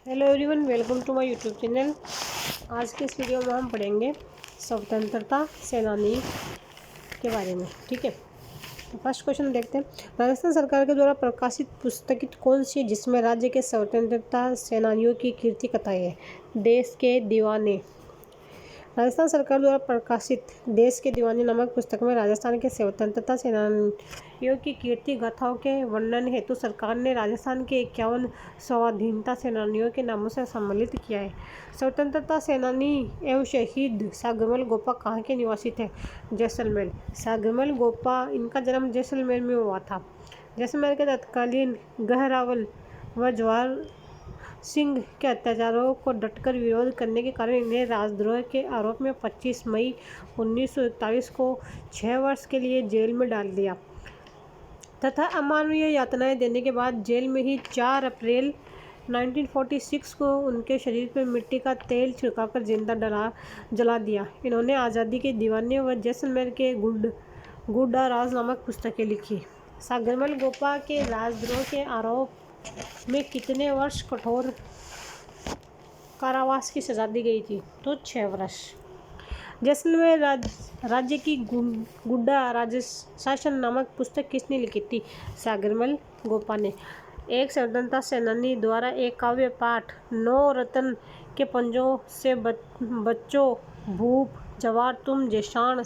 Hello everyone, welcome to my YouTube channel. आज के इस वीडियो में हम पढ़ेंगे स्वतंत्रता सेनानी के बारे में। ठीक है, तो फर्स्ट क्वेश्चन देखते हैं। राजस्थान सरकार के द्वारा प्रकाशित पुस्तक कौन सी है जिसमें राज्य के स्वतंत्रता सेनानियों की कीर्ति कथाएं है? देश के दीवाने। राजस्थान सरकार द्वारा प्रकाशित देश के दीवाने नामक पुस्तक में राजस्थान के स्वतंत्रता सेनानियों की कीर्ति गाथाओं के वर्णन हेतु सरकार ने राजस्थान के 51 स्वाधीनता सेनानियों के नामों से सम्मिलित किया है। स्वतंत्रता सेनानी एवं शहीद सागरमल गोपा कहाँ के निवासी थे? जैसलमेर। सागरमल गोपा, इनका जन्म जैसलमेर में हुआ था। जैसलमेर के तत्कालीन गहरावल व जवाहर सिंह के अत्याचारों को डटकर विरोध करने के कारण इन्हें राजद्रोह के आरोप में 25 मई 1941 को 6 वर्ष के लिए जेल में डाल दिया तथा अमानवीय यातनाएं देने के बाद जेल में ही 4 अप्रैल 1946 को उनके शरीर पर मिट्टी का तेल छिड़काकर जिंदा जला दिया। इन्होंने आज़ादी के दीवाने व जैसलमेर के गुड्डा राज नामक पुस्तकें लिखी। सागरमल गोपा के राजद्रोह के आरोप में कितने वर्ष कठोर कारावास की सजा दी गई थी? तो 6 वर्ष। जैसलमेर राज्य की गुड्डा राजशासन नामक पुस्तक किसने लिखी थी? सागरमल गोपा ने। एक स्वतंत्रता सेनानी द्वारा एक काव्य पाठ 9 रतन के पंजों से बच्चों भूप जवार तुम जैशान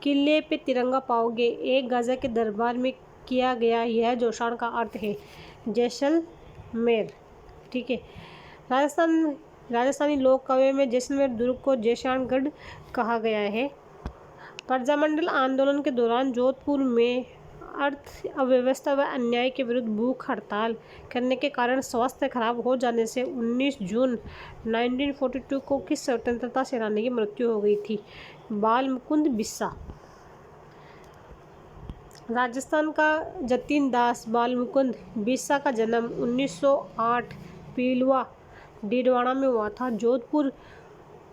किले पे तिरंगा पाओगे एक गाजा के दरबार में किया गया। यह जोशान का अर्थ है जैसलमेर। ठीक है, राजस्थानी लोक काव्य में जैसलमेर दुर्ग को जैशानगढ़ कहा गया है। प्रजामंडल आंदोलन के दौरान जोधपुर में अर्थ अव्यवस्था व अन्याय के विरुद्ध भूख हड़ताल करने के कारण स्वास्थ्य खराब हो जाने से 19 जून 1942 को किस स्वतंत्रता सेनानी की मृत्यु हो गई थी? बाल मुकुंद बिस्सा। राजस्थान का जतीन दास बाल मुकुंद बिस्सा का जन्म 1908 पीलवा डीडवाना में हुआ था। जोधपुर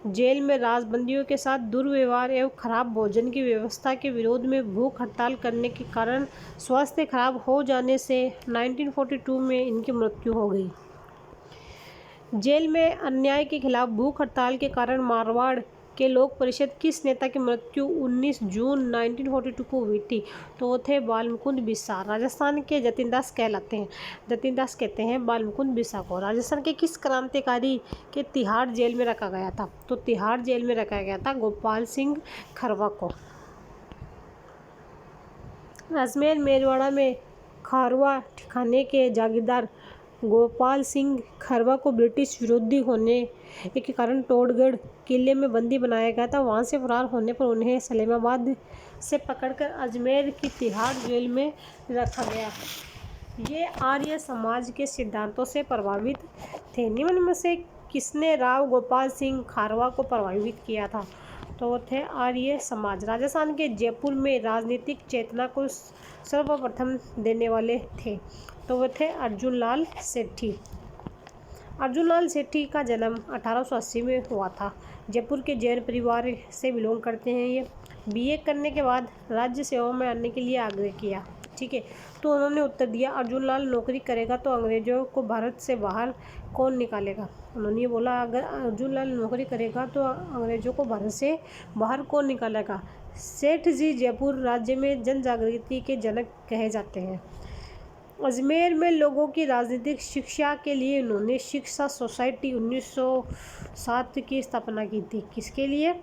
जेल में राजबंदियों के साथ दुर्व्यवहार एवं खराब भोजन की व्यवस्था के विरोध में भूख हड़ताल करने के कारण स्वास्थ्य खराब हो जाने से 1942 में इनकी मृत्यु हो गई। जेल में अन्याय के खिलाफ भूख हड़ताल के कारण मारवाड़ के लोक परिषद किस नेता की मृत्यु 19 जून 1942 को हुई थी? तो वो थे बाल मुकुंद बिस्सा। राजस्थान के जतीन दास कहलाते हैं। जतीन दास कहते हैं बाल मुकुंद बिस्सा को। राजस्थान के किस क्रांतिकारी के तिहाड़ जेल में रखा गया था? तो तिहाड़ जेल में रखा गया था गोपाल सिंह खरवा को। अजमेर मेरवाड़ा में खारवा ठिकाने के जागीरदार गोपाल सिंह खरवा को ब्रिटिश विरोधी होने के कारण टोडगढ़ किले में बंदी बनाया गया था। वहां से फरार होने पर उन्हें सलेमाबाद से पकड़कर अजमेर की तिहाड़ जेल में रखा गया। ये आर्य समाज के सिद्धांतों से प्रभावित थे। निम्न में से किसने राव गोपाल सिंह खारवा को प्रभावित किया था? तो वो थे आर्य समाज। राजस्थान के जयपुर में राजनीतिक चेतना को सर्वप्रथम देने वाले थे। तो वो थे अर्जुन लाल सेठी। अर्जुन लाल सेठी का जन्म 1880 में हुआ था। जयपुर के जैन परिवार से बिलोंग करते हैं ये। बीए करने के बाद राज्य सेवा में आने के लिए आग्रह किया। ठीक है, तो उन्होंने उत्तर दिया अर्जुन लाल नौकरी करेगा तो अंग्रेजों को भारत से बाहर कौन निकालेगा? उन्होंने ये बोला अगर अर्जुन लाल नौकरी करेगा तो अंग्रेजों को भारत से बाहर कौन निकालेगा? सेठ जी जयपुर राज्य में जन जागृति के जनक कहे जाते हैं। अजमेर में लोगों की राजनीतिक शिक्षा के लिए उन्होंने शिक्षा सोसाइटी 1907 की स्थापना की थी। किसके लिए?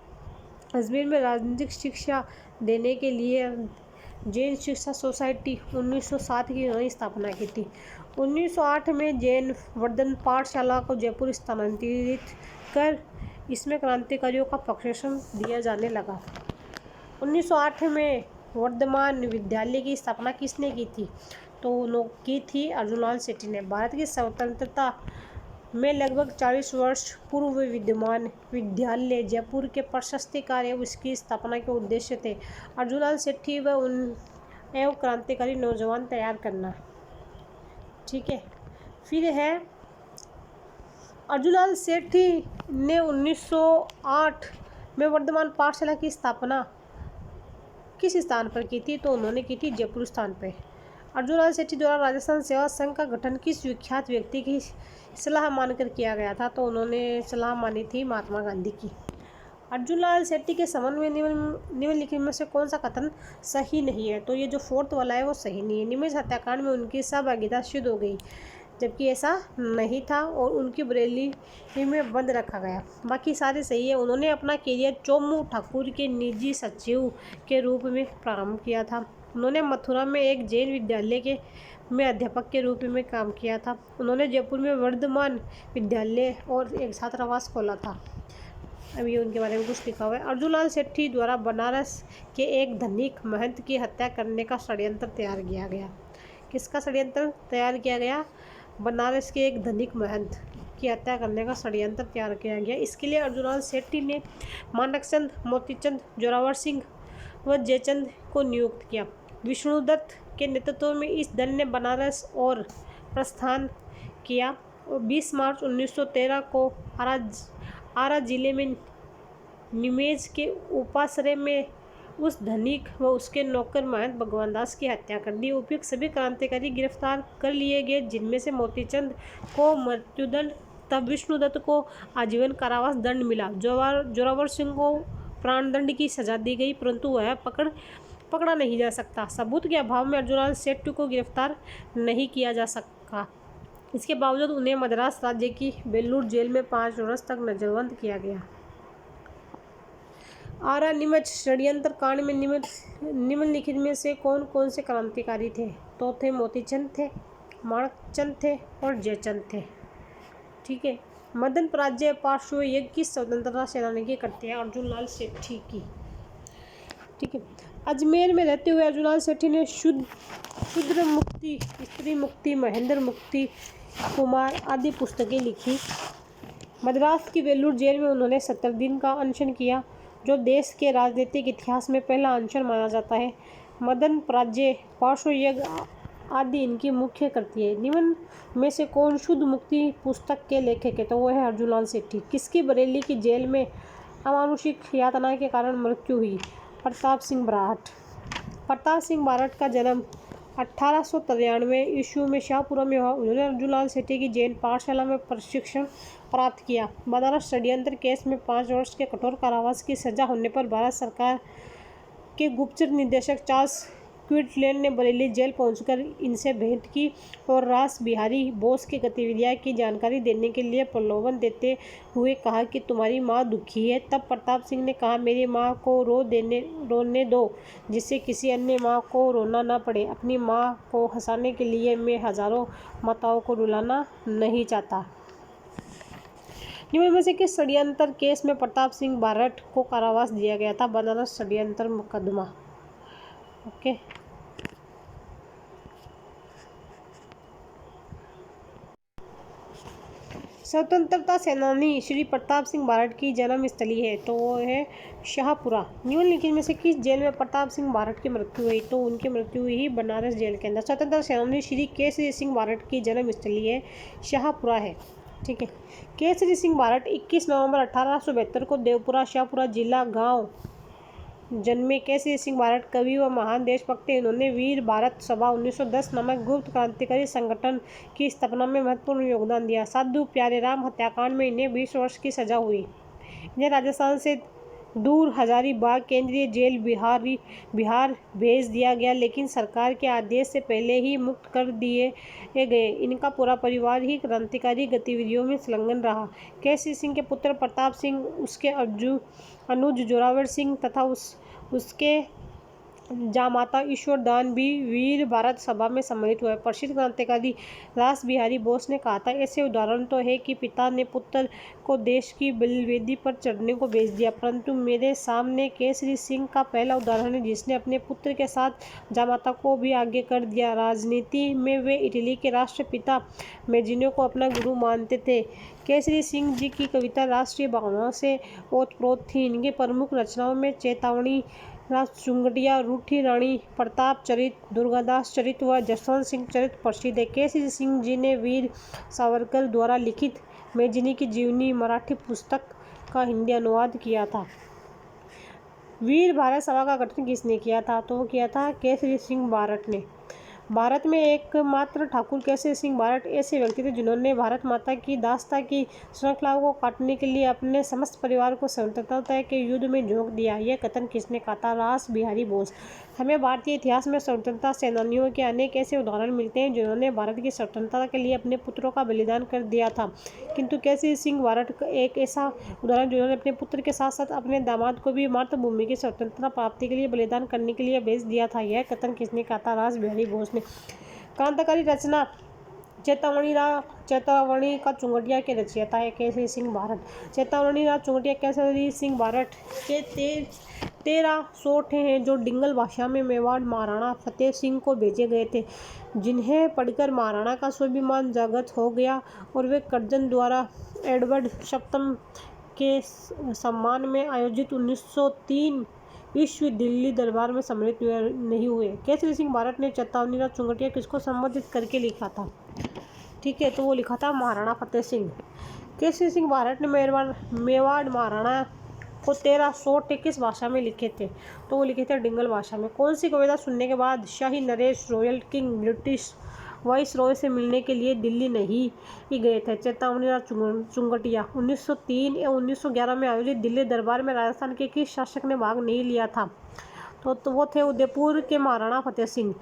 अजमेर में राजनीतिक शिक्षा देने के लिए जैन शिक्षा सोसाइटी 1907 की उन्होंने स्थापना की थी। 1908 में जैन वर्धन पाठशाला को जयपुर स्थानांतरित कर इसमें क्रांतिकारियों का प्रशिक्षण दिया जाने लगा। 1908 में वर्धमान विद्यालय की स्थापना किसने की थी? तो की थी अर्जुन लाल सेठी ने। भारत की स्वतंत्रता में लगभग 40 वर्ष पूर्व विद्यमान विद्यालय जयपुर के प्रशस्ति कार्य एवं इसकी स्थापना के उद्देश्य थे अर्जुन लाल सेठी व उन एवं क्रांतिकारी नौजवान तैयार करना। ठीक है, फिर है अर्जुन लाल सेठी ने 1908 में वर्धमान पाठशाला की स्थापना किस स्थान पर की थी? तो उन्होंने की थी जयपुर स्थान पर। अर्जुनलाल सेठी द्वारा राजस्थान सेवा संघ का गठन किस विख्यात व्यक्ति की सलाह मानकर किया गया था? तो उन्होंने सलाह मानी थी महात्मा गांधी की। अर्जुनलाल सेठी के संबंध में निम्नलिखित में से कौन सा कथन सही नहीं है? तो ये जो फोर्थ वाला है वो सही नहीं है। निमिष हत्याकांड में उनकी सहभागिता सिद्ध हो गई, जबकि ऐसा नहीं था और उनकी बरेली में बंद रखा गया। बाकी सारे सही है। उन्होंने अपना कैरियर चोमू ठाकुर के निजी सचिव के रूप में प्रारंभ किया था। उन्होंने मथुरा में एक जैन विद्यालय में अध्यापक के रूप में काम किया था। उन्होंने जयपुर में वर्धमान विद्यालय और एक छात्रावास खोला था। अभी उनके बारे में कुछ लिखा हुआ है। अर्जुनलाल सेठी द्वारा बनारस के एक धनिक महंत की हत्या करने का षड्यंत्र तैयार किया गया। किसका षड्यंत्र तैयार किया गया? बनारस के एक धनिक महंत की हत्या करने का षड्यंत्र तैयार किया गया। इसके लिए अर्जुनलाल सेठी ने मानकचंद, मोतीचंद, जोरावर सिंह व जयचंद को नियुक्त किया। विष्णुदत्त के नेतृत्व में इस दल ने बनारस और प्रस्थान किया और 20 मार्च 1913 को आरा जिले में निमेज के उपाश्रय में उस धनिक व उसके नौकर महंत भगवान दास की हत्या कर दी। उपयुक्त सभी क्रांतिकारी गिरफ्तार कर लिए गए, जिनमें से मोतीचंद को मृत्युदंड तब विष्णुदत्त को आजीवन कारावास दंड मिला। जोरावर सिंह को प्राणदंड की सजा दी गई, परंतु वह पकड़ा नहीं जा सकता। सबूत के अभाव में अर्जुनलाल सेठी को गिरफ्तार नहीं किया जा सका। इसके बावजूद उन्हें मद्रास राज्य की बेलूर जेल में 5 वर्ष तक नजरबंद किया गया। आरा निमच षड्यंत्र कांड में निम्नलिखित में से कौन कौन से क्रांतिकारी थे? तो थे मोतीचंद थे, माणकचंद थे और जयचंद थे। ठीक है। मदन पराजय पार्श्व यज्ञ की स्वतंत्रता सेनानी की करते हैं? अर्जुनलाल सेठी की। ठीक है। अजमेर में रहते हुए अर्जुनलाल सेठी ने शूद्र मुक्ति, स्त्री मुक्ति, महेंद्र मुक्ति कुमार आदि पुस्तकें लिखी। मद्रास की वेलूर जेल में उन्होंने 70 दिन का अनशन किया, जो देश के राजनीतिक इतिहास में पहला अनशन माना जाता है। मदन पराजय, पार्श्व यज्ञ आदि इनकी मुख्य कृति है। निम्न में से कौन शुद्ध मुक्ति पुस्तक के लेखक है? तो वो है अर्जुनलाल सेठी। किसकी बरेली की जेल में अमानुषिक यातना के कारण मृत्यु हुई? प्रताप सिंह बारठ। प्रताप सिंह बारठ का जन्म 1893 ईस्वी में शाहपुरा में हुआ। उन्होंने अर्जुनलाल सेठी की जैन पाठशाला में प्रशिक्षण प्राप्त किया। बनारस षड्यंत्र केस में 5 वर्ष के कठोर कारावास की सजा होने पर भारत सरकार के गुप्तचर निदेशक चार्ल्स क्विटलैंड ने बरेली जेल पहुंचकर इनसे भेंट की और रास बिहारी बोस की गतिविधियां की जानकारी देने के लिए प्रलोभन देते हुए कहा कि तुम्हारी माँ दुखी है। तब प्रताप सिंह ने कहा, मेरी माँ को रोने दो, जिससे किसी अन्य माँ को रोना ना पड़े। अपनी माँ को हंसाने के लिए मैं हजारों माताओं को रुलाना नहीं चाहता। निम्न में से किस षड्यंत्र केस में प्रताप सिंह बारठ को कारावास दिया गया था? बनारस षड्यंत्र मुकदमा। ओके। स्वतंत्रता सेनानी श्री प्रताप सिंह बारठ की जन्म स्थली है? तो वो है शाहपुरा। निम्नलिखित में से किस जेल में प्रताप सिंह बारठ की मृत्यु हुई? तो उनकी मृत्यु हुई बनारस जेल के अंदर। स्वतंत्रता सेनानी श्री केसरी सिंह बारठ की जन्म स्थली है शाहपुरा है। ठीक है। केसरी सिंह बारठ 21 नवंबर 1872 को देवपुरा शाहपुरा जिला गांव जन्मे। केसरी सिंह बारठ कवि व महान देशभक्त थे। इन्होंने वीर भारत सभा 1910 नामक गुप्त क्रांतिकारी संगठन की स्थापना में महत्वपूर्ण योगदान दिया। साधु प्यारेराम हत्याकांड में इन्हें 20 वर्ष की सजा हुई। इन्हें राजस्थान से दूर हजारीबाग केंद्रीय जेल बिहार भेज दिया गया, लेकिन सरकार के आदेश से पहले ही मुक्त कर दिए गए। इनका पूरा परिवार ही क्रांतिकारी गतिविधियों में संलग्न रहा। केसरी सिंह के पुत्र प्रताप सिंह, उसके अनुज जोरावर सिंह तथा उसके जामाता ईश्वरदान भी वीर भारत सभा में सम्मिलित हुए। प्रसिद्ध क्रांतिकारी रास बिहारी बोस ने कहा था, ऐसे उदाहरण तो है कि पिता ने पुत्र को देश की बलिवेदी पर चढ़ने को भेज दिया, परंतु मेरे सामने केसरी सिंह का पहला उदाहरण है जिसने अपने पुत्र के साथ जामाता को भी आगे कर दिया। राजनीति में वे इटली के राष्ट्रपिता मैजिनो को अपना गुरु मानते थे। केसरी सिंह जी की कविता राष्ट्रीय भावनाओं से ओतप्रोत थी। इनके प्रमुख रचनाओं में चेतावनी, चुंगटिया, रूठी रानी, प्रताप चरित, दुर्गादास चरित व जसवंत सिंह चरित प्रसिद्ध है। केसरी सिंह जी ने वीर सावरकर द्वारा लिखित मैजिनी की जीवनी मराठी पुस्तक का हिंदी अनुवाद किया था। वीर भारत सभा का गठन किसने किया था? तो वो किया था केसरी सिंह बारठ ने। भारत में एकमात्र ठाकुर केसरी सिंह बारट ऐसे व्यक्ति थे जिन्होंने भारत माता की दासता की श्रृंखलाओं को काटने के लिए अपने समस्त परिवार को स्वतंत्रता के युद्ध में झोंक दिया। यह कथन किसने कहा था? रास बिहारी बोस। हमें भारतीय इतिहास में स्वतंत्रता सेनानियों के अनेक ऐसे उदाहरण मिलते हैं जिन्होंने भारत की स्वतंत्रता के लिए अपने पुत्रों का बलिदान कर दिया था, किंतु केसरी सिंह बारट एक ऐसा उदाहरण जिन्होंने अपने पुत्र के साथ साथ अपने दामाद को भी मातृभूमि की स्वतंत्रता प्राप्ति के लिए बलिदान करने के लिए भेज दिया था। यह कथन किसने कहा था? रास बिहारी बोस ने। क्रांतिकारी रचना चेतावनी का चुंगटिया के रचयिता है केसरी सिंह बारट। चेतावनी राज चुंगटिया केसरी सिंह बारट के 13 सोठे हैं जो डिंगल भाषा में मेवाड़ महाराणा फतेह सिंह को भेजे गए थे, जिन्हें पढ़कर महाराणा का स्वाभिमान जागृत हो गया और वे कर्जन द्वारा एडवर्ड सप्तम के सम्मान में आयोजित 1903 ईस्वी दिल्ली दरबार में सम्मिलित नहीं हुए। केसरी सिंह बारट ने चेतावनी राज चुंगटिया किसको संबोधित करके लिखा था? ठीक है, तो वो लिखा था महाराणा फतेह सिंह। केसरी सिंह बारट ने मेवाड़ महाराणा को 13 सोठे किस भाषा में लिखे थे? तो वो लिखे थे डिंगल भाषा में। कौन सी कविता सुनने के बाद शाही नरेश royal king British viceroy से मिलने के लिए दिल्ली नहीं गए थे? चेतावनी राज चुंगटिया। 1903 या 1911 में आयोजित दिल्ली दरबार में राजस्थान के किस शासक ने भाग नहीं लिया था? तो वो थे उदयपुर के महाराणा फतेह सिंह।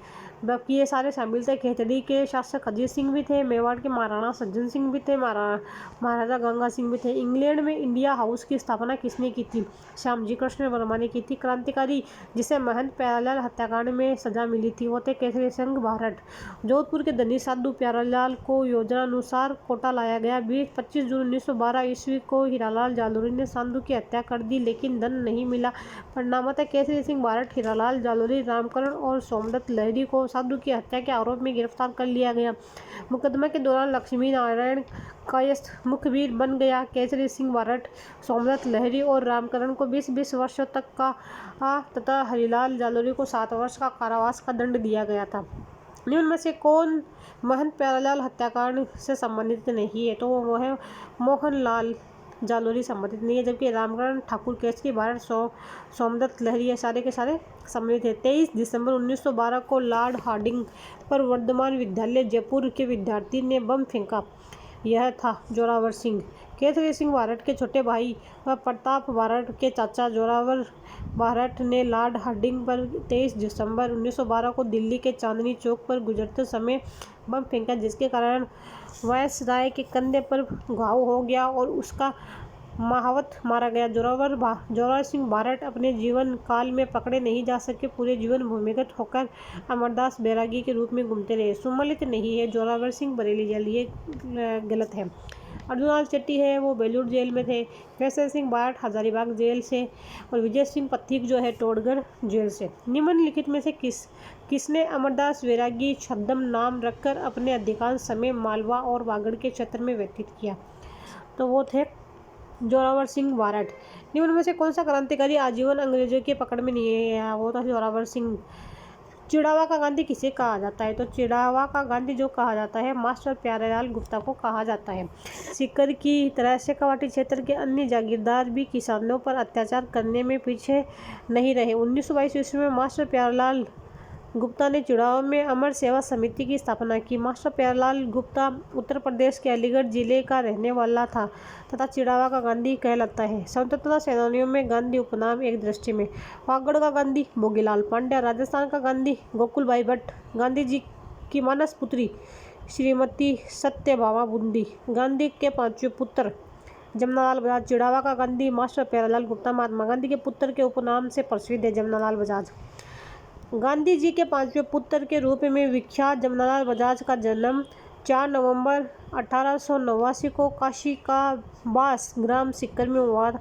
बाकी ये सारे शामिल थे। खेतड़ी के शासक अजीत सिंह भी थे, मेवाड़ के महाराणा सज्जन सिंह भी थे, महाराजा गंगा सिंह भी थे। इंग्लैंड में इंडिया हाउस की स्थापना किसने की थी? श्यामजी कृष्ण वर्मा ने की थी। क्रांतिकारी जिसे महंत प्यारेलाल हत्याकांड में सजा मिली थी वो थे केसरी सिंह बारट। जोधपुर के धनी साधु प्यारेलाल को योजनानुसार कोटा लाया गया। 25 जून 1912 ईस्वी को हीरालाल जालोरी ने साधु की हत्या कर दी, लेकिन धन नहीं मिला। परिणामतः केसरी सिंह बारट, हीरालाल जालोरी, रामकरण और सोमदत्त लहरी को साधु की हत्या के आरोप में गिरफ्तार कर लिया गया। मुकदमा के दौरान लक्ष्मी नारायण कायस्थ मुखबिर बन गया। केसरी सिंह बारट, सोमदत्त लहरी और रामकरण को 20 वर्षों तक का तथा हरिलाल जालोरी को 7 वर्ष का कारावास का दंड दिया गया था। निम्न में से कौन महंत प्यारेलाल हत्याकांड से संबंधित नहीं है? तो वो है मोहनलाल जालोरी संबंधित नहीं है, जबकि रामकरण, ठाकुर केसरी बारट, सोमदत्त लहरी ये सारे के सारे सम्मिलित थे। 23 दिसंबर 1912 को लॉर्ड हार्डिंग पर वर्धमान विद्यालय जयपुर के विद्यार्थी ने बम फेंका। यह था जोरावर सिंह। केसरी सिंह बारट के छोटे भाई व प्रताप बारट के चाचा जोरावर बारट ने लॉर्ड हार्डिंग पर 23 दिसंबर 1912 को दिल्ली के चांदनी चौक पर गुजरते समय बम फेंका, जिसके कारण वायसराय के कंधे पर घाव हो गया और उसका महावत मारा गया। जोरावर सिंह बारट अपने जीवन काल में पकड़े नहीं जा सके। पूरे जीवन भूमिगत होकर अमरदास बैरागी के रूप में घूमते रहे। सुमलित नहीं है जोरावर सिंह बरेली जेल, ये गलत है। अर्जुनलाल शेट्टी है वो बेलूर जेल में थे। केसरी सिंह बारट हजारीबाग जेल से और विजय सिंह पथिक जो है टोडगढ़ जेल से। निम्नलिखित में से किसने अमरदास बैरागी छद्म नाम रखकर अपने अधिकांश समय मालवा और वागड़ के क्षेत्र में व्यतीत किया? तो वो थे जोरावर सिंह बारट। निम्न में से कौन सा क्रांतिकारी आजीवन अंग्रेजों की पकड़ में नहीं है? वो था जोरावर सिंह। चिड़ावा का गांधी किसे कहा जाता है? तो चिड़ावा का गांधी जो कहा जाता है मास्टर प्यारेलाल गुप्ता को कहा जाता है। सीकर की तरह शेखावाटी क्षेत्र के अन्य जागीरदार भी किसानों पर अत्याचार करने में पीछे नहीं रहे। 1922 ईस्वी में मास्टर प्यारेलाल गुप्ता ने चिड़ावा में अमर सेवा समिति की स्थापना की। मास्टर प्यारेलाल गुप्ता उत्तर प्रदेश के अलीगढ़ जिले का रहने वाला था तथा चिड़ावा का गांधी कहलाता है। स्वतंत्रता सेनानियों में गांधी उपनाम एक दृष्टि में। वागड़ का गांधी भोगीलाल पांड्या, राजस्थान का गांधी गोकुलभाई भट्ट, गांधी जी की मानस पुत्री श्रीमती सत्यभामा बूंदी, गांधी के 5वें पुत्र जमनालाल बजाज। चिड़ावा का गांधी मास्टर प्यारेलाल गुप्ता महात्मा गांधी के पुत्र के उपनाम से प्रसिद्ध है, जमनालाल बजाज। गांधी जी के 5वें पुत्र के रूप में विख्यात जमनालाल बजाज का जन्म 4 नवंबर 1889 को काशी का बास ग्राम सीकर में हुआ।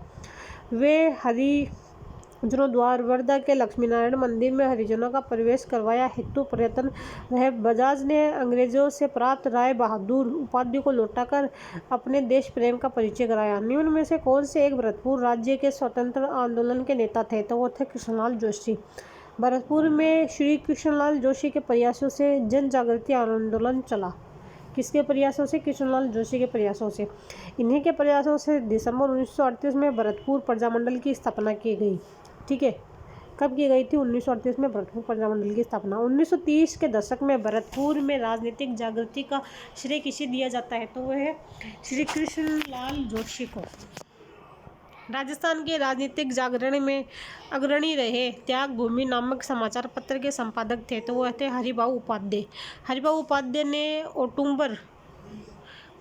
वे हरिजनों द्वारा वर्धा के लक्ष्मीनारायण मंदिर में हरिजनों का प्रवेश करवाया हेतु प्रयत्न रहे। बजाज ने अंग्रेजों से प्राप्त राय बहादुर उपाधि को लौटाकर अपने देश प्रेम का परिचय कराया। निम्न में से कौन से एक भरतपुर राज्य के स्वतंत्र आंदोलन के नेता थे? तो वो थे कृष्णलाल जोशी। भरतपुर में श्री कृष्णलाल जोशी के प्रयासों से जन जागृति आंदोलन चला। किसके प्रयासों से? कृष्णलाल जोशी के प्रयासों से। इन्हीं के प्रयासों से दिसंबर 1938 में भरतपुर प्रजामंडल की स्थापना की गई। ठीक है। कब की गई थी? 1938 में भरतपुर प्रजामंडल की स्थापना। 1930 के दशक में भरतपुर में राजनीतिक जागृति का श्रेय किसे दिया जाता है? तो वह है श्री कृष्णलाल जोशी को। राजस्थान के राजनीतिक जागरण में अग्रणी रहे त्याग भूमि नामक समाचार पत्र के संपादक थे, तो वह थे हरिभाऊ उपाध्याय। हरिभाऊ उपाध्याय ने औटुंबर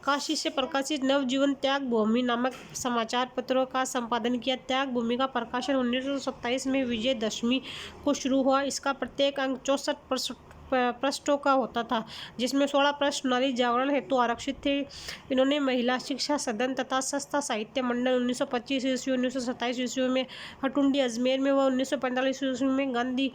काशी से प्रकाशित नवजीवन त्याग भूमि नामक समाचार पत्रों का संपादन किया। त्याग भूमि का प्रकाशन 1927 में विजयदशमी को शुरू हुआ। इसका प्रत्येक अंक 64 पृष्ठों का होता था, जिसमें 16 पृष्ठ नारी जागरण हेतु आरक्षित थे। इन्होंने महिला शिक्षा सदन तथा सस्ता साहित्य मंडल 1925 ईस्वी, 1927 ईस्वी में हटुंडी अजमेर में व 1945 ईस्वी में गांधी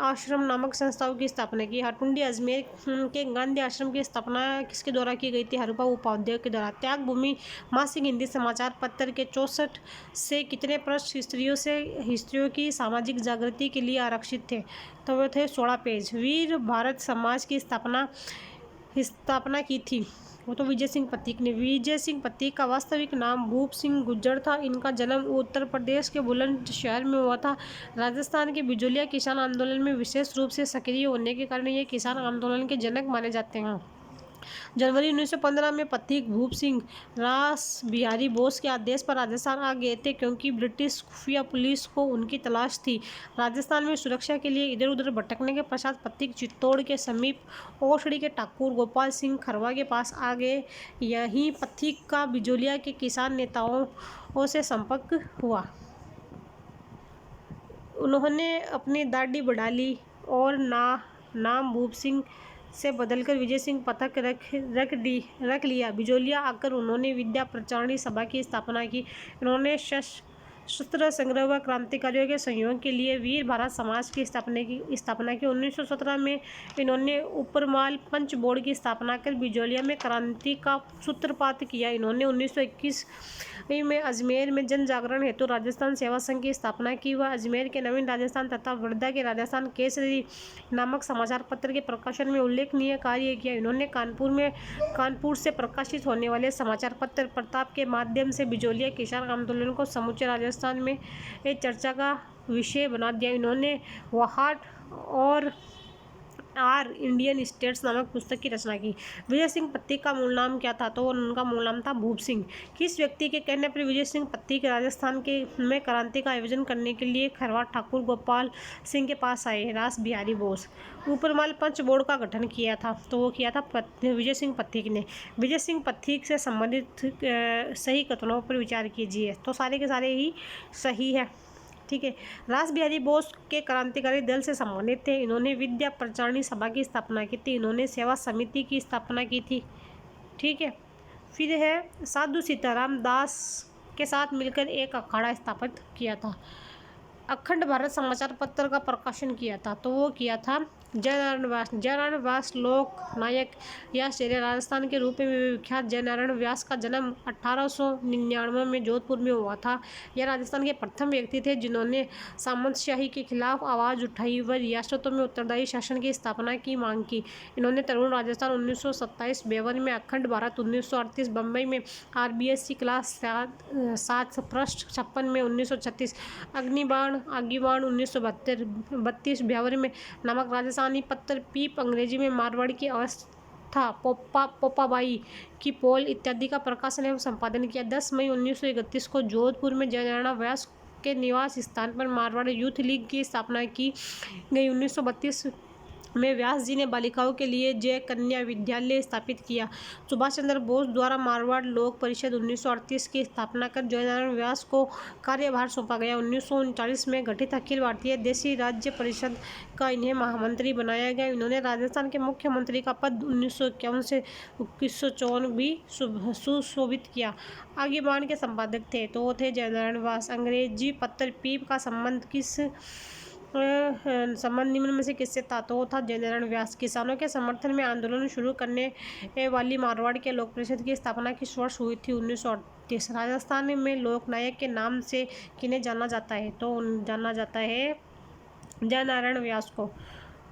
आश्रम नामक संस्थाओं की स्थापना की। हटुंडी अजमेर के गांधी आश्रम की स्थापना किसके द्वारा की गई थी? हरिभाऊ उपाध्याय के द्वारा। त्याग भूमि मासिक हिंदी समाचार पत्र के 64 से कितने पृष्ठ स्त्रियों की सामाजिक जागृति के लिए आरक्षित थे? तो वे थे 16 पेज। वीर भारत समाज की स्थापना की थी, वो तो विजय सिंह पथिक ने। विजय सिंह पथिक का वास्तविक नाम भूप सिंह गुज्जर था। इनका जन्म उत्तर प्रदेश के बुलंदशहर में हुआ था। राजस्थान के बिजोलिया किसान आंदोलन में विशेष रूप से सक्रिय होने के कारण ये किसान आंदोलन के जनक माने जाते हैं। जनवरी 1915 में पथिक भूप सिंह रास बिहारी बोस के आदेश पर राजस्थान आ गए थे, क्योंकि ब्रिटिश खुफिया पुलिस को उनकी तलाश थी। राजस्थान में सुरक्षा के लिए इधर उधर भटकने के पश्चात पथिक चित्तौड़ के समीप ओसड़ी के ठाकुर गोपाल सिंह खरवा के पास आ गए। यहीं पथिक का बिजोलिया के किसान नेताओं से संपर्क हुआ। उन्होंने अपनी दाढ़ी बढ़ा ली और नाम भूप सिंह से बदलकर विजय सिंह पथिक रख लिया। बिजोलिया आकर उन्होंने विद्या प्रचारिणी सभा की स्थापना की। इन्होंने शस्त्र संग्रह व क्रांतिकारियों के सहयोग के लिए वीर भारत समाज की स्थापना की। 1917 में इन्होंने उपरमाल पंच बोर्ड की स्थापना कर बिजोलिया में क्रांति का सूत्रपात किया। इन्होंने 1921 में अजमेर में जन जागरण हेतु राजस्थान सेवा संघ की स्थापना की। वह अजमेर के नवीन राजस्थान तथा वर्धा के राजस्थान केसरी नामक समाचार पत्र के प्रकाशन में उल्लेखनीय कार्य किया। इन्होंने कानपुर से प्रकाशित होने वाले समाचार पत्र प्रताप के माध्यम से बिजोलिया किसान आंदोलन को समूचे राजस्थान में चर्चा का विषय बना दिया। इन्होंने व्हाट और आर इंडियन स्टेट्स नामक पुस्तक की रचना की। विजय सिंह पथिक का मूल नाम क्या था? तो उनका मूल नाम था भूप सिंह। किस व्यक्ति के कहने पर विजय सिंह पथिक राजस्थान में क्रांति का आयोजन करने के लिए खरवा ठाकुर गोपाल सिंह के पास आए? रास बिहारी बोस। ऊपरमाल पंच बोर्ड का गठन किया था, तो वो किया था विजय सिंह पथिक ने। विजय सिंह पथिक से संबंधित सही कथनों पर विचार कीजिए। तो सारे के सारे ही सही है, ठीक है। रास बिहारी बोस के क्रांतिकारी दल से संबंधित थे। इन्होंने विद्या प्रचारिणी सभा की स्थापना की थी। इन्होंने सेवा समिति की स्थापना की थी, ठीक है। फिर है साधु सीताराम दास के साथ मिलकर एक अखाड़ा स्थापित किया था। अखंड भारत समाचार पत्र का प्रकाशन किया था, तो वो किया था जयनारायण व्यास लोक नायक या शेर राजस्थान के रूप में विख्यात जयनारायण व्यास का जन्म 1899 में जोधपुर में हुआ था। यह राजस्थान के प्रथम व्यक्ति थे जिन्होंने सामंतशाही के खिलाफ आवाज़ उठाई व रियासतों में उत्तरदायी शासन की स्थापना की मांग की। इन्होंने तरुण राजस्थान 1927 बेवन में, अखंड भारत 1938 बम्बई में, RBSc क्लास 7 पृष्ठ 56 में 1936, आगीबाण 1932 ब्यावर में नामक राजस्थानी पत्र, पीप अंग्रेजी में, मारवाड़ी की अवस्था, पोपाबाई की पोल इत्यादि का प्रकाशन एवं संपादन किया। 10 मई 1931 को जोधपुर में जयनारायण व्यास के निवास स्थान पर मारवाड़ यूथ लीग की स्थापना की गई। 1932 में व्यास जी ने बालिकाओं के लिए जय कन्या विद्यालय स्थापित किया। सुभाष चंद्र बोस द्वारा मारवाड़ लोक परिषद 1938 की स्थापना कर जयनारायण व्यास को कार्यभार सौंपा गया। 1939 में गठित अखिल भारतीय देशी राज्य परिषद का इन्हें महामंत्री बनाया गया। इन्होंने राजस्थान के मुख्यमंत्री का पद 1951 से 1954 भी सुशोभित किया। आगीबाण के संपादक थे, तो वो थे जयनारायण व्यास। अंग्रेजी पत्र पीप का संबंध निम्न में से किससे था? तो वो था जयनारायण व्यास। किसानों के समर्थन में आंदोलन शुरू करने वाली मारवाड़ के लोक परिषद की स्थापना किस वर्ष हुई थी? 1938। राजस्थान में लोक नायक के नाम से किन्हें जाना जाता है? तो जाना जाता है जयनारायण व्यास को।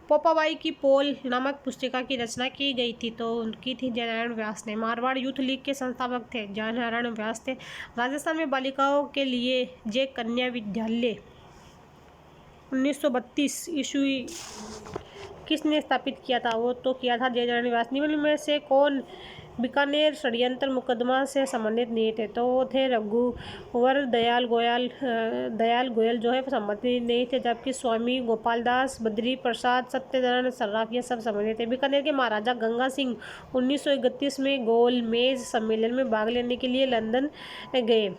पोपाबाई की पोल नामक पुस्तिका की रचना की गई थी, तो उनकी थी जयनारायण व्यास ने। मारवाड़ यूथ लीग के संस्थापक थे जयनारायण व्यास थे। राजस्थान में बालिकाओं के लिए जय कन्या विद्यालय 1932 ईस्वी किसने स्थापित किया था? वो तो किया था जयचंद्र निवास। निम्न में से कौन बीकानेर षड्यंत्र मुकदमा से संबंधित नहीं थे? तो वो थे रघुवर दयाल गोयल जो है संबंधित नहीं थे, जबकि स्वामी गोपाल दास, बद्री प्रसाद, सत्यनारायण सर्राफ ये सब संबंधित थे। बीकानेर के महाराजा गंगा सिंह 1931 में गोलमेज सम्मेलन में भाग लेने के लिए लंदन गए,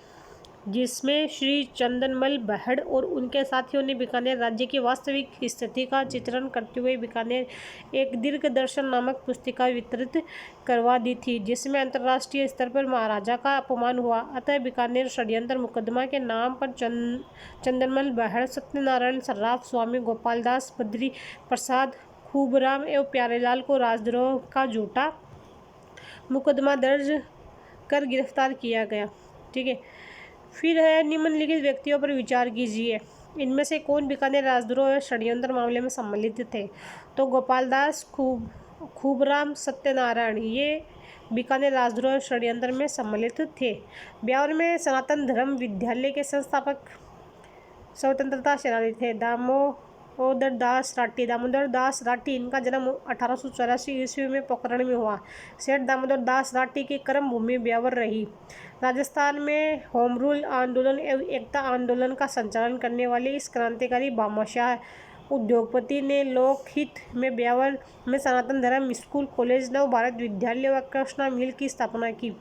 जिसमें श्री चंदनमल बहड़ और उनके साथियों ने बीकानेर राज्य की वास्तविक स्थिति का चित्रण करते हुए बीकानेर एक दीर्घदर्शन नामक पुस्तिका वितरित करवा दी थी, जिसमें अंतर्राष्ट्रीय स्तर पर महाराजा का अपमान हुआ। अतः बीकानेर षड्यंत्र मुकदमा के नाम पर चंदनमल बहड़, सत्यनारायण सर्राफ, स्वामी गोपाल दास, बद्री प्रसाद, खूबराम एवं प्यारेलाल को राजद्रोह का झूठा मुकदमा दर्ज कर गिरफ्तार किया गया। ठीक है, फिर है निम्नलिखित व्यक्तियों पर विचार कीजिए। इनमें से कौन बीकानेर राजद्रोह षड्यंत्र मामले में सम्मिलित थे? तो गोपाल दास, खूबराम, सत्यनारायण ये बीकानेर राजद्रोह षड्यंत्र में सम्मिलित थे। ब्यावर में सनातन धर्म विद्यालय के संस्थापक स्वतंत्रता सेनानी थे दामोदर दास राठी। इनका जन्म 1884 ईस्वी में पोखरण में हुआ। सेठ दामोदर दास राठी की कर्म भूमि ब्यावर रही। राजस्थान में होम रूल आंदोलन एवं एकता आंदोलन का संचालन करने वाले इस क्रांतिकारी भामाशाह उद्योगपति ने लोकहित में ब्यावर में सनातन धर्म स्कूल, कॉलेज, नव भारत विद्यालय व कृष्णा मिल की स्थापना की।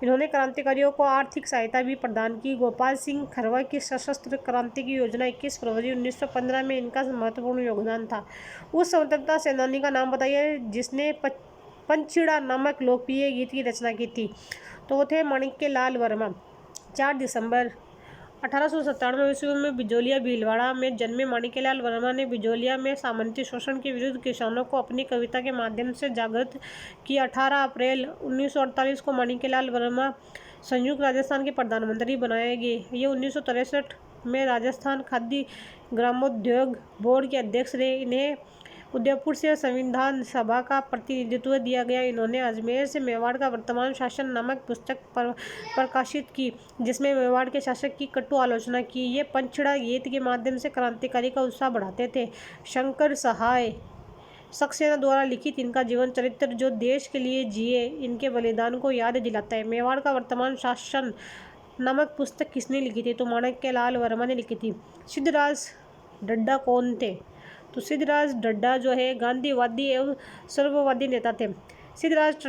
इन्होंने क्रांतिकारियों को आर्थिक सहायता भी प्रदान की। गोपाल सिंह खरवा की सशस्त्र क्रांति की योजना 21 फरवरी 1915 में इनका महत्वपूर्ण योगदान था। उस स्वतंत्रता सेनानी का नाम बताइए जिसने पंचीड़ा नामक लोकप्रिय गीत की रचना की थी? तो वो थे माणिक्य लाल वर्मा। 4 दिसंबर 1897 ईस्वी में बिजोलिया भीलवाड़ा में जन्मे माणिक्यलाल वर्मा ने बिजोलिया में सामंती शोषण के विरुद्ध किसानों को अपनी कविता के माध्यम से जागृत किया। 18 अप्रैल 1948 को माणिक्यलाल वर्मा संयुक्त राजस्थान के प्रधानमंत्री बनाए गए। ये 1963 में राजस्थान खाद्य ग्रामोद्योग बोर्ड के अध्यक्ष रहे। इन्हें उदयपुर से संविधान सभा का प्रतिनिधित्व दिया गया। इन्होंने अजमेर से मेवाड़ का वर्तमान शासन नामक पुस्तक प्रकाशित की, जिसमें मेवाड़ के शासक की कटु आलोचना की। ये पंचड़ा गीत के माध्यम से क्रांतिकारी का उत्साह बढ़ाते थे। शंकर सहाय सक्सेना द्वारा लिखित इनका जीवन चरित्र, जो देश के लिए जिए, इनके बलिदान को याद दिलाता है। मेवाड़ का वर्तमान शासन नामक पुस्तक किसने लिखी थी? तो माणिक्यलाल वर्मा ने लिखी थी। सिद्धराज ढड्डा कौन थे? तो सिद्धराज ढड्डा जो है गांधीवादी एवं सर्ववादी नेता थे। सिद्धराज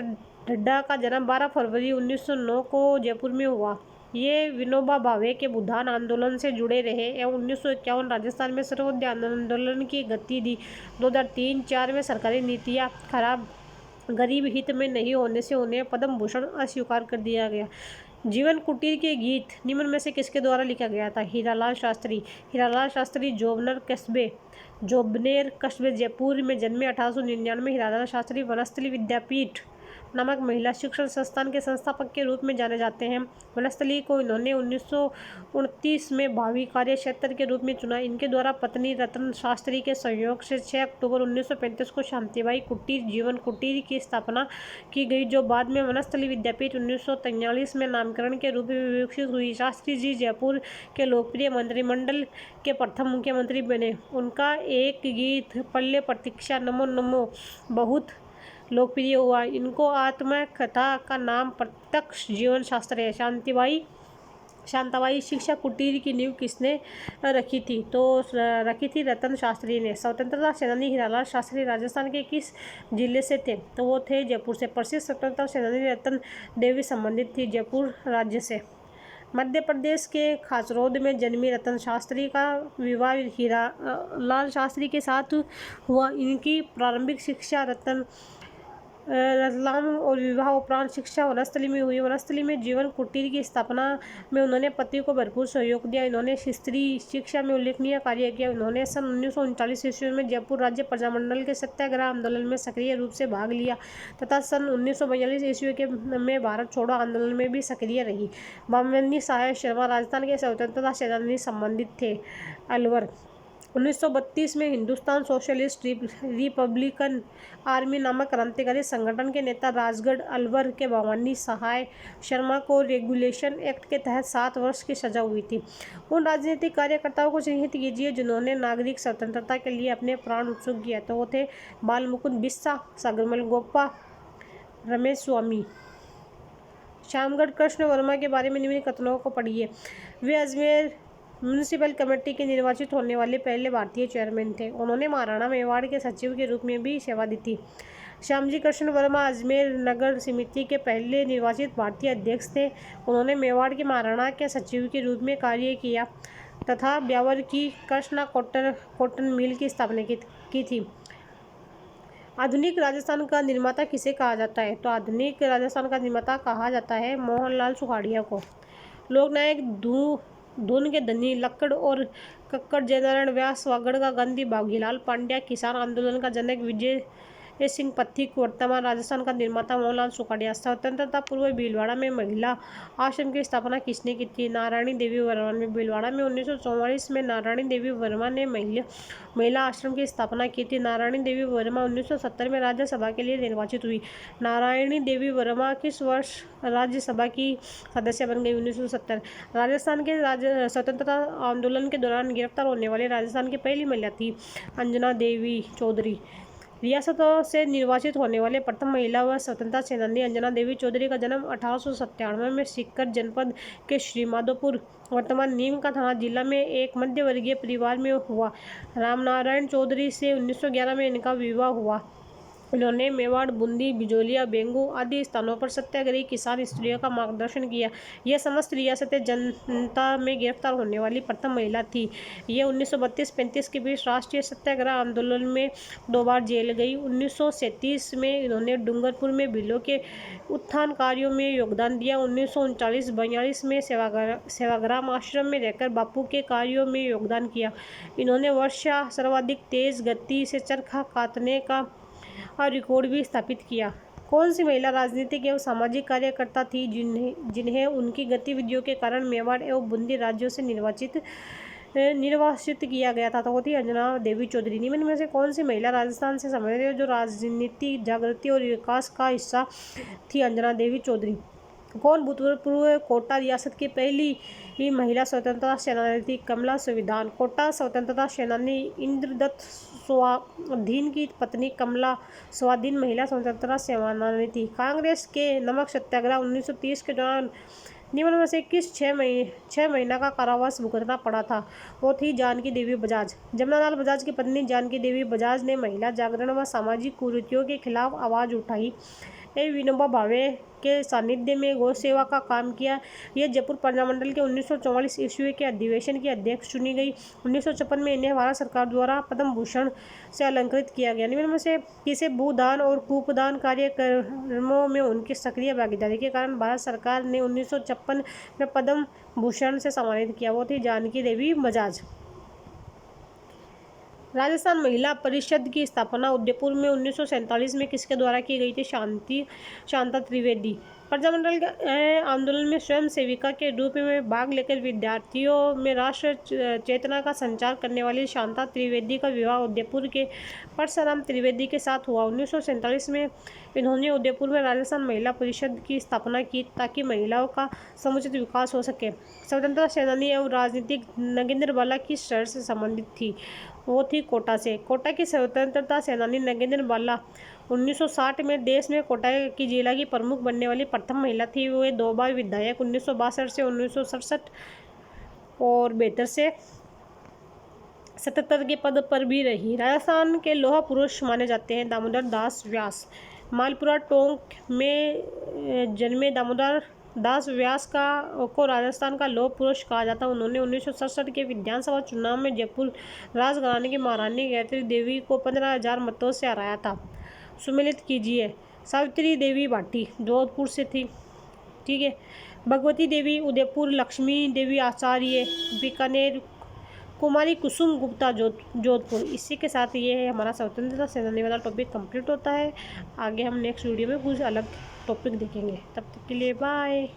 ढड्डा का जन्म 12 फरवरी 1909 को जयपुर में हुआ। ये विनोबा भावे के बुधान आंदोलन से जुड़े रहे एवं 1951 राजस्थान में सर्वोदय आंदोलन की गति दी। 2003-4 में सरकारी नीतियाँ खराब, गरीब हित में नहीं होने से उन्हें पद्म भूषण अस्वीकार कर दिया गया। जीवन कुटीर के गीत निम्न में से किसके द्वारा लिखा गया था? हीरालाल शास्त्री जोबनेर कस्बे जयपुर में जन्मे। 1899 में हीरालाल शास्त्री वनस्थली विद्यापीठ नामक महिला शिक्षण संस्थान के संस्थापक के रूप में जाने जाते हैं। वनस्थली को इन्होंने 1929 में भावी कार्य क्षेत्र के रूप में चुना। इनके द्वारा पत्नी रतन शास्त्री के सहयोग से 6 अक्टूबर 1935 को शांतिबाई कुटीर जीवन कुटीर की स्थापना की गई, जो बाद में वनस्थली विद्यापीठ 1943 में नामकरण के रूप में विकसित हुई। शास्त्री जी जयपुर के लोकप्रिय मंत्रिमंडल के प्रथम मुख्यमंत्री बने। उनका एक गीत पल्ले प्रतीक्षा नमो नमो बहुत लोकप्रिय हुआ। इनको आत्मकथा का नाम प्रत्यक्ष जीवन शास्त्र है। शांताबाई शिक्षा कुटीर की नींव किसने रखी थी? तो रखी थी रतन शास्त्री ने। स्वतंत्रता सेनानी हीरालाल शास्त्री राजस्थान के किस जिले से थे? तो वो थे जयपुर से। प्रसिद्ध स्वतंत्रता सेनानी रतन देवी संबंधित थी जयपुर राज्य से। मध्य प्रदेश के खासरोद में जन्मी रतन शास्त्री का विवाह हीरालाल शास्त्री के साथ हुआ। इनकी प्रारंभिक शिक्षा रतलाम और विवाह उपरांत शिक्षा वनस्थली में हुई। वनस्थली में जीवन कुटीर की स्थापना में उन्होंने पति को भरपूर सहयोग दिया। इन्होंने स्त्री शिक्षा में उल्लेखनीय कार्य किया। उन्होंने सन 1939 ईस्वी में जयपुर राज्य प्रजामंडल के सत्याग्रह आंदोलन में सक्रिय रूप से भाग लिया तथा सन 1942 ईस्वी में भारत छोड़ो आंदोलन में भी सक्रिय रही। भामिनी सहाय शर्मा राजस्थान के स्वतंत्रता सेनानी संबंधित थे। अलवर 1932 में हिंदुस्तान सोशलिस्ट रिपब्लिकन आर्मी नामक क्रांतिकारी संगठन के नेता राजगढ़ अलवर के भवानी सहाय शर्मा को रेगुलेशन एक्ट के तहत 7 वर्ष की सजा हुई थी। उन राजनीतिक कार्यकर्ताओं को चिन्हित कीजिए जिन्होंने नागरिक स्वतंत्रता के लिए अपने प्राण उत्सर्ग किया। तो वो थे बाल मुकुंद बिस्सा, सागरमल गोपा, रमेश स्वामी। श्यामगढ़ कृष्ण वर्मा के बारे में निम्न कथनों को पढ़िए। वे अजमेर म्यूनिसिपल कमेटी के निर्वाचित होने वाले पहले भारतीय चेयरमैन थे। उन्होंने महाराणा मेवाड़ के सचिव के रूप में भी सेवा दी थी। श्यामजी कृष्ण वर्मा अजमेर नगर समिति के पहले निर्वाचित भारतीय अध्यक्ष थे। उन्होंने मेवाड़ के महाराणा के सचिव के रूप में कार्य किया तथा ब्यावर की कृष्णा कॉटन मिल की स्थापना की थी। आधुनिक राजस्थान का निर्माता किसे कहा जाता है? तो आधुनिक राजस्थान का निर्माता कहा जाता है मोहनलाल सुखाड़िया को। लोकनायक धून के धनी लक्कड़ और कक्कड़, जयनारायण व्यास वागड़ का गांधी, बागीलाल पांड्या किसान आंदोलन का जनक, विजय सिंह पथिक वर्तमान राजस्थान का निर्माता मोहनलाल सुखाड़िया। स्वतंत्रता पूर्व भीलवाड़ा में महिला आश्रम की स्थापना किसने की थी? नारायणी देवी वर्मा ने। भीलवाड़ा में 1944 में नारायणी देवी वर्मा ने महिला आश्रम की स्थापना की थी। नारायणी देवी वर्मा 1970 में राज्यसभा के लिए निर्वाचित हुई। नारायणी देवी वर्मा किस वर्ष राज्यसभा की सदस्य बन गई? 1970। राजस्थान के स्वतंत्रता आंदोलन के दौरान गिरफ्तार होने वाली राजस्थान की पहली महिला थी अंजना देवी चौधरी। रियासतों से निर्वाचित होने वाले प्रथम महिला व स्वतंत्रता सेनानी अंजना देवी चौधरी का जन्म 1897 में सीकर जनपद के श्रीमाधोपुर वर्तमान नीम का थाना जिला में एक मध्यवर्गीय परिवार में हुआ। रामनारायण चौधरी से 1911 में इनका विवाह हुआ। इन्होंने मेवाड़, बूंदी, बिजोलिया, बेंगू आदि स्थानों पर सत्याग्रही किसान स्त्रियों का मार्गदर्शन किया। यह समस्त रियासतें जनता में गिरफ्तार होने वाली प्रथम महिला थी। यह 1932-35 के बीच राष्ट्रीय सत्याग्रह आंदोलन में 2 बार जेल गई। 1937 में इन्होंने डूंगरपुर में भीलों के उत्थान कार्यों में योगदान दिया। 1939-42 में सेवाग्राम आश्रम में रहकर बापू के कार्यों में योगदान किया। इन्होंने वर्षा सर्वाधिक तेज गति से चरखा कातने का रिकॉर्ड भी स्थापित किया। कौन सी महिला राजनीतिक एवं सामाजिक कार्यकर्ता थी जिन्हें उनकी गतिविधियों के कारण मेवाड़ एवं बूंदी राज्यों से निर्वासित किया गया था? तो वो थी अंजना देवी चौधरी। निम्न में से कौन सी महिला राजस्थान से संबंधित है जो राजनीति जागृति और विकास का हिस्सा थी? अंजना देवी चौधरी। कौन भूतपूर्व कोटा रियासत की पहली महिला स्वतंत्रता सेनानी थी? कमला संविधान। कोटा स्वतंत्रता सेनानी इंद्रदत्त स्वाधीन की पत्नी कमला स्वाधीन महिला स्वतंत्रता सेनानी थी। कांग्रेस के नमक सत्याग्रह 1930 के दौरान निम्न में से किस 6 महीना का कारावास भुगतना पड़ा था? वो थी जानकी देवी बजाज। जमनालाल बजाज की पत्नी जानकी देवी बजाज ने महिला जागरण व सामाजिक कुरीतियों के खिलाफ आवाज़ उठाई। विनोबा भावे के सानिध्य में गौ सेवा का काम किया। यह जयपुर प्रजामंडल के 1944 ईस्वी के अधिवेशन की अध्यक्ष चुनी गई। 1956 में इन्हें भारत सरकार द्वारा पद्म भूषण से अलंकृत किया गया। निम्न में से किसे भूदान और कूपदान कार्यक्रमों में उनकी सक्रिय भागीदारी के कारण भारत सरकार ने 1956 में पद्म भूषण से सम्मानित किया? वो थी जानकी देवी बजाज। राजस्थान महिला परिषद की स्थापना उदयपुर में 1947 में किसके द्वारा की गई थी? शांता त्रिवेदी। प्रजामंडल के आंदोलन में स्वयं सेविका के रूप में भाग लेकर विद्यार्थियों में राष्ट्र चेतना का संचार करने वाली शांता त्रिवेदी का विवाह उदयपुर के परशुराम त्रिवेदी के साथ हुआ। 1947 में इन्होंने उदयपुर में राजस्थान महिला परिषद की स्थापना की ताकि महिलाओं का समुचित विकास हो सके। स्वतंत्रता सेनानी एवं राजनीतिक नगेंद्र बाला किस शहर से संबंधित थी? वो थी कोटा से। कोटा की स्वतंत्रता सेनानी नगेंद्र बाला 1960 में देश में कोटा की जिला की प्रमुख बनने वाली प्रथम महिला थी। वे 2 बार विधायक 1962 से 1967 और 72 से 77 के पद पर भी रही। राजस्थान के लौह पुरुष माने जाते हैं दामोदर दास व्यास। मालपुरा टोंक में जन्मे दामोदर दास व्यास को राजस्थान का लौह पुरुष कहा जाता। उन्होंने 1967 के विधानसभा चुनाव में जयपुर राजघराने की महारानी गायत्री देवी को 15,000 मतों से हराया था। सुमेलित कीजिए। सावित्री देवी भाटी जोधपुर से थी, ठीक है। भगवती देवी उदयपुर, लक्ष्मी देवी आचार्य बीकानेर, कुमारी कुसुम गुप्ता जोधपुर। इसी के साथ ये हमारा स्वतंत्रता सेनानी वाला टॉपिक कंप्लीट होता है। आगे हम नेक्स्ट वीडियो में कुछ अलग टॉपिक देखेंगे। तब तक के लिए बाय।